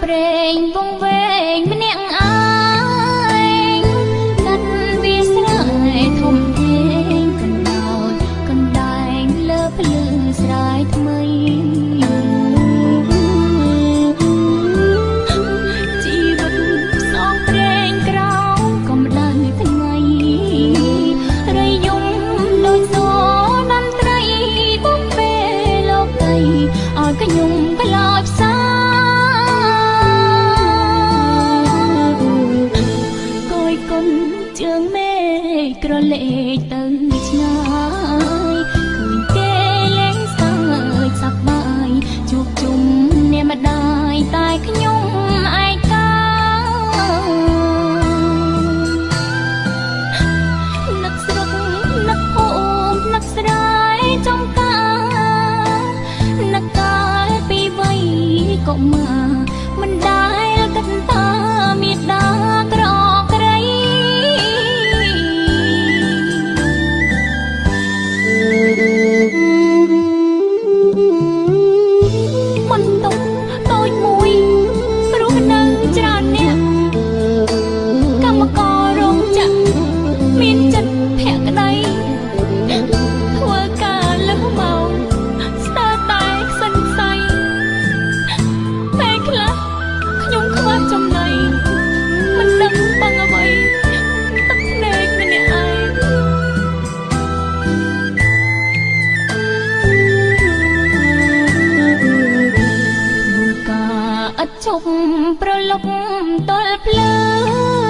ប្រេងវងវែងម្នាក់ឯងកាត់វាស្រែធំធេងកណ្ដោចកណ្ដែងលើភ្លឺស្រែថ្មីជីវិតផ្សងប្រេងក្រោមកំដៅថ្ងៃរយំដូចសដាំត្រីបំពេលលោកដីឲ្យខ្ញុំក្លោចផ្សាជើងមេក្រឡេកទៅឆ្ងាយឃើញគេលេងសើចសប្បាយជួបជុំអ្នកម្ដាយតែខ្ញុំឯកានឹកស្រុកនឹកភូមិនឹកស្រែចំការនឹកកាលពីវ័យកុមារមិនដែលគិតថាមេដាក្របន្ទុកតូចមួយព្រោះនៅច្រើនអ្នកកម្មកររោងចក្រមានចិត្តភក្តីធ្វើការលើសម៉ោងស្ទើរតែខ្សិនខ្សៃពេលខ្លះខ្ញុំខ្វះចំណីមិនដឹងbằngអ្វីទឹកភ្នែកម្នាក់ឯងឥតឈប់ប្រលប់តល់ភ្លើ